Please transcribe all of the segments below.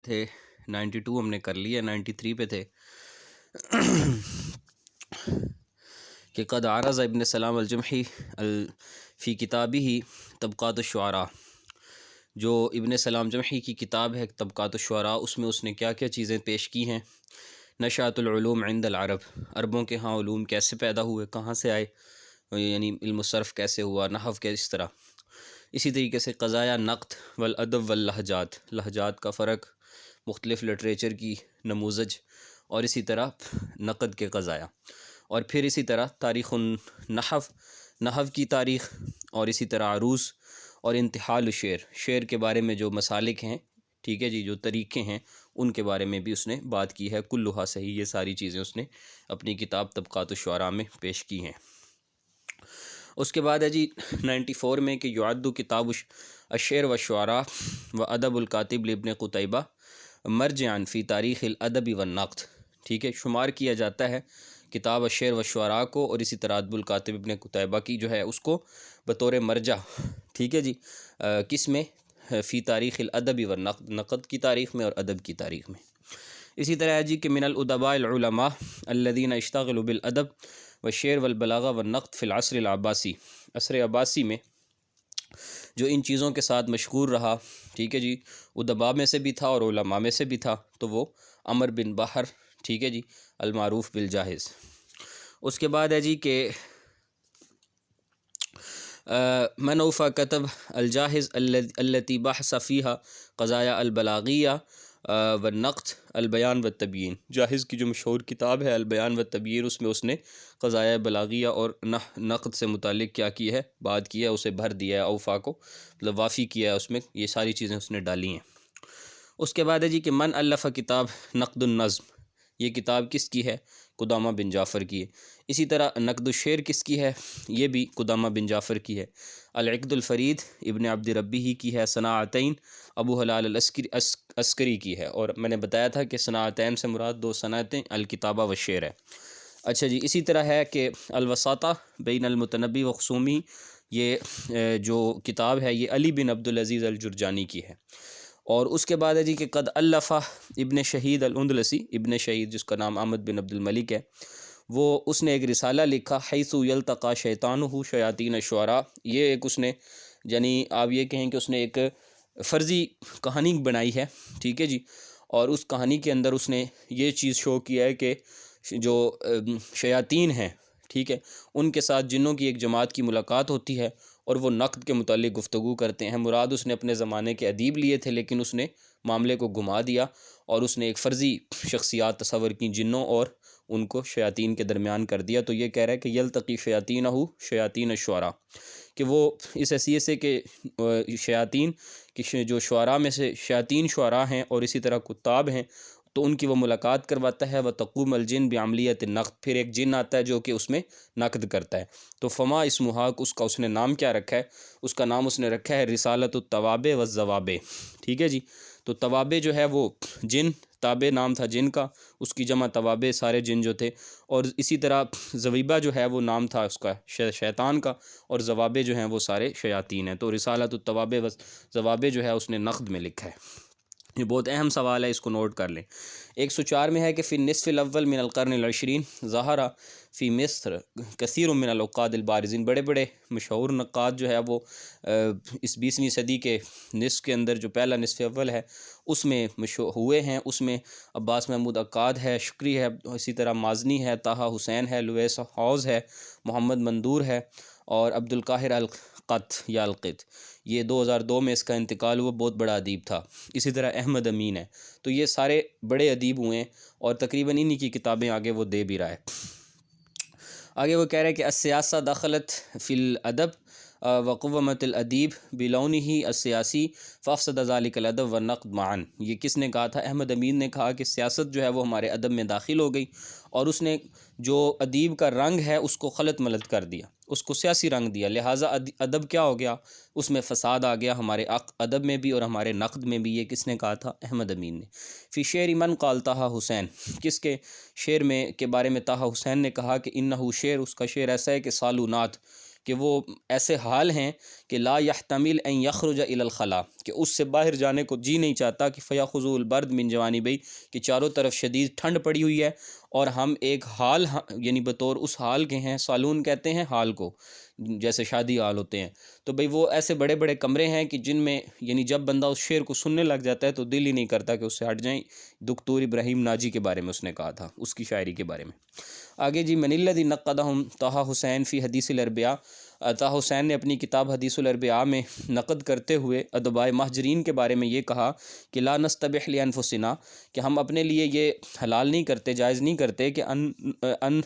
تھے 92 ہم نے کر لیا، 93 پہ تھے کہ قد عرض ابن سلام الجمحی فی کتابہ طبقات الشعراء، جو ابن سلام جمحی کی کتاب ہے طبقات الشعراء، اس میں اس نے کیا کیا چیزیں پیش کی ہیں۔ نشأۃ العلوم عند العرب، عربوں کے ہاں علوم کیسے پیدا ہوئے، کہاں سے آئے، یعنی علم الصرف کیسے ہوا، نحو کس طرح۔ اسی طریقے سے قضایا نقد والادب واللہجات، لہجات کا فرق، مختلف لٹریچر کی نموذج، اور اسی طرح نقد کے قضایا، اور پھر اسی طرح تاریخ النحو، نحو کی تاریخ، اور اسی طرح عروض اور انتحال الشعر، شعر کے بارے میں جو مسالک ہیں، ٹھیک ہے جی، جو طریقے ہیں، ان کے بارے میں بھی اس نے بات کی ہے۔ کلھا صحیح، یہ ساری چیزیں اس نے اپنی کتاب طبقات الشعراء میں پیش کی ہیں۔ اس کے بعد ہے جی 94 میں کہ یعد کتاب الشعر والشعراء وادب الکاتب لابن قتیبہ مرجعا فی تاریخ الادب والنقد، ٹھیک ہے، شمار کیا جاتا ہے کتاب الشعر والشعراء کو، اور اسی طرح ادب الکاتب ابن قتیبہ کی جو ہے اس کو بطور مرجع، ٹھیک ہے جی، کس میں، فی تاریخ الادب والنقد، نقد کی تاریخ میں اور ادب کی تاریخ میں۔ اسی طرح ہے جی کہ من الادباء العلماء الذین اشتغلوا بالادب والشعر والبلاغہ والنقد فی العصر العباسی، عصر عباسی میں جو ان چیزوں کے ساتھ مشغول رہا، ٹھیک ہے جی، ادباء میں سے بھی تھا اور علماء میں سے بھی تھا، تو وہ عمر بن بحر، ٹھیک ہے جی، المعروف بالجاہز۔ اس کے بعد ہے جی کہ من اوفا کتب الجاہز التی بحث فیہا قضایا البلاغیہ والنقد البیان والتبیین، جاہز کی جو مشہور کتاب ہے البیان والتبیین، اس میں اس نے قضایا بلاغیہ اور نقد سے متعلق کیا کی ہے، بات کی ہے، اسے بھر دیا ہے، اوفا کو مطلب وافی کیا ہے، اس میں یہ ساری چیزیں اس نے ڈالی ہیں۔ اس کے بعد ہے جی کہ من الف کتاب نقد النظم، یہ کتاب کس کی ہے، قدامہ بن جعفر کی ہے۔ اسی طرح نقد الشعر کس کی ہے، یہ بھی قدامہ بن جعفر کی ہے۔ العقد الفرید ابن عبد ربی ہی کی ہے۔ صناعتین ابو حلال عسکری کی ہے، اور میں نے بتایا تھا کہ صناعتین سے مراد دو صنعتیں الکتابہ و شعر ہے۔ اچھا جی، اسی طرح ہے کہ الوساطہ بین المتنبی و خصومی، یہ جو کتاب ہے یہ علی بن عبد العزیز الجرجانی کی ہے۔ اور اس کے بعد ہے جی کہ قد الفہ ابن شہید الاندلسی، ابن شہید جس کا نام احمد بن عبد الملک ہے، وہ اس نے ایک رسالہ لکھا حیث یلتقی شیطانہ شیاطین الشعراء، یہ ایک اس نے، یعنی آپ یہ کہیں کہ اس نے ایک فرضی کہانی بنائی ہے، ٹھیک ہے جی، اور اس کہانی کے اندر اس نے یہ چیز شو کیا ہے کہ جو شیاطین ہیں، ٹھیک ہے، ان کے ساتھ جنوں کی ایک جماعت کی ملاقات ہوتی ہے اور وہ نقد کے متعلق گفتگو کرتے ہیں۔ مراد اس نے اپنے زمانے کے ادیب لیے تھے، لیکن اس نے معاملے کو گھما دیا اور اس نے ایک فرضی شخصیات تصور کی جنوں اور ان کو شیاطین کے درمیان کر دیا۔ تو یہ کہہ رہا ہے کہ یلتقی شیاطینہ شیاطین الشعراء، کہ وہ اس حیثیت سے کہ شیاطین کہ جو شعراء میں سے شیاطین شعراء ہیں اور اسی طرح کتاب ہیں، تو ان کی وہ ملاقات کرواتا ہے۔ وتقوم الجن بعملیت النقد، پھر ایک جن آتا ہے جو کہ اس میں نقد کرتا ہے۔ تو فما اسمہا، اس کا اس نے نام کیا رکھا ہے، اس کا نام اس نے رکھا ہے رسالۃ التوابع والزوابع، ٹھیک ہے جی۔ تو توابع جو ہے وہ جن، تابع نام تھا جن کا، اس کی جمع توابع سارے جن جو تھے، اور اسی طرح زویبہ جو ہے وہ نام تھا اس کا شیطان کا، اور زوابع جو ہیں وہ سارے شیاطین ہیں۔ تو رسالۃ التوابع والزوابع جو ہے اس نے نقد میں لکھا ہے۔ یہ بہت اہم سوال ہے، اس کو نوٹ کر لیں۔ 104 میں ہے کہ فی النصف الاول من القرن العشرین ظہر فی مصر کثیر من العقاد البارزین، بڑے بڑے مشہور نقاد جو ہے وہ اس 20ویں صدی کے نصف کے اندر، جو پہلا نصف اول ہے اس میں مشہور ہوئے ہیں۔ اس میں عباس محمود عقاد ہے، شکری ہے، اسی طرح مازنی ہے، طٰہٰ حسین ہے، لویس حوض ہے، محمد مندور ہے، اور عبد القاہر القط یا القط، یہ 2002 میں اس کا انتقال ہوا، بہت بڑا ادیب تھا۔ اسی طرح احمد امین ہے۔ تو یہ سارے بڑے ادیب ہوئے ہیں، اور تقریباً انہی کی کتابیں آگے وہ دے بھی رہا ہے۔ آگے وہ کہہ رہے ہیں کہ السیاسہ دخلت فی الادب وقومت الادیب بلونہ السیاسی فافسد ذلک الادب والنقد معا، یہ کس نے کہا تھا؟ احمد امین نے کہا کہ سیاست جو ہے وہ ہمارے ادب میں داخل ہو گئی، اور اس نے جو ادیب کا رنگ ہے اس کو خلط ملط کر دیا، اس کو سیاسی رنگ دیا، لہٰذا ادب کیا ہو گیا، اس میں فساد آ گیا، ہمارے ادب میں بھی اور ہمارے نقد میں بھی۔ یہ کس نے کہا تھا؟ احمد امین نے۔ فی شعر من قال طٰہٰ حسین، کس کے شعر میں کے بارے میں طٰہٰ حسین نے کہا کہ انہ شعر، اس کا شعر ایسا ہے کہ سالونات، کہ وہ ایسے حال ہیں کہ لا يحتمل ان يخرج الى الخلا، کہ اس سے باہر جانے کو جی نہیں چاہتا، کہ فیاخذ البرد من جوانبی، کہ چاروں طرف شدید ٹھنڈ پڑی ہوئی ہے اور ہم ایک حال یعنی بطور اس حال کے ہیں، سالون کہتے ہیں حال کو، جیسے شادی حال ہوتے ہیں، تو بھئی وہ ایسے بڑے بڑے کمرے ہیں کہ جن میں یعنی جب بندہ اس شعر کو سننے لگ جاتا ہے تو دل ہی نہیں کرتا کہ اس سے ہٹ جائیں۔ دکتور ابراہیم ناجی کے بارے میں اس نے کہا تھا، اس کی شاعری کے بارے میں۔ آگے جی، من الذی نقدہم طہ حسین فی حدیث الاربعاء، طہ حسین نے اپنی کتاب حدیث الاربعاء میں نقد کرتے ہوئے ادباء مہاجرین کے بارے میں یہ کہا کہ لا نستبح لانفسنا، کہ ہم اپنے لیے یہ حلال نہیں کرتے، جائز نہیں کرتے کہ ان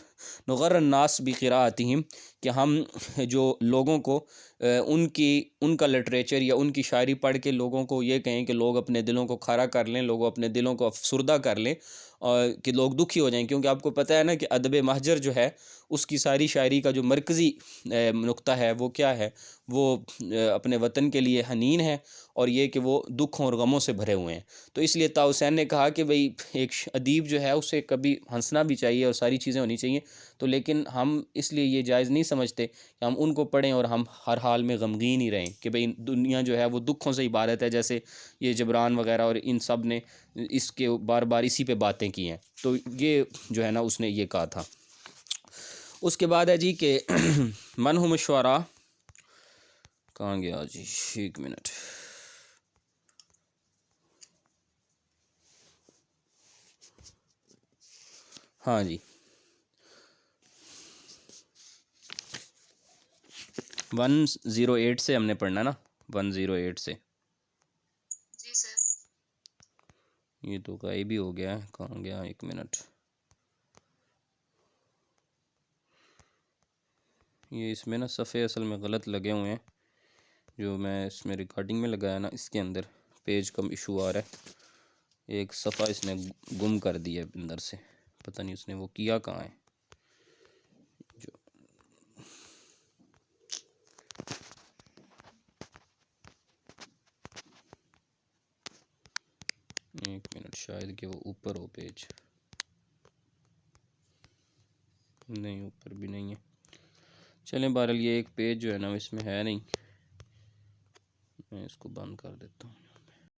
نغر الناس بقراءتہم، کہ ہم جو لوگوں کو ان کا لٹریچر یا ان کی شاعری پڑھ کے لوگوں کو یہ کہیں کہ لوگ اپنے دلوں کو کھارا کر لیں، لوگ اپنے دلوں کو افسردہ کر لیں، اور کہ لوگ دکھی ہو جائیں، کیونکہ آپ کو پتہ ہے نا کہ ادب مہجر جو ہے اس کی ساری شاعری کا جو مرکزی نقطہ ہے وہ کیا ہے، وہ اپنے وطن کے لیے حنین ہے، اور یہ کہ وہ دکھوں اور غموں سے بھرے ہوئے ہیں۔ تو اس لیے طہ حسین نے کہا کہ بھئی ایک ادیب جو ہے اسے کبھی ہنسنا بھی چاہیے اور ساری چیزیں ہونی چاہیے، تو لیکن ہم اس لیے یہ جائز نہیں سمجھتے کہ ہم ان کو پڑھیں اور ہم ہر حال میں غمگین ہی رہیں، کہ بھئی دنیا جو ہے وہ دکھوں سے عبارت ہے، جیسے یہ جبران وغیرہ اور ان سب نے اس کے بار بار اسی پہ باتیں کی ہیں۔ تو یہ جو ہے نا اس نے یہ کہا تھا۔ اس کے بعد ہے جی کہ من ہم الشعراء، کہاں گیا جی، ایک منٹ، ہاں جی 108 سے ہم نے پڑھنا نا، 108 سے، جی سر۔ یہ تو غائب ہی ہو گیا ہے، کہاں گیا، ایک منٹ، یہ اس میں نا صفحے اصل میں غلط لگے ہوئے ہیں، جو میں اس میں ریکارڈنگ میں لگایا نا اس کے اندر پیج کم ایشو آ رہا ہے، ایک صفحہ اس نے گم کر دیا ہے اندر سے، پتہ نہیں اس نے وہ کیا کہاں ہے، جو ایک منٹ، شاید کہ وہ اوپر ہو پیج، نہیں اوپر بھی نہیں ہے، چلیں بہرحال یہ ایک پیج جو ہے نا اس میں ہے نہیں، میں اس کو بند کر دیتا ہوں۔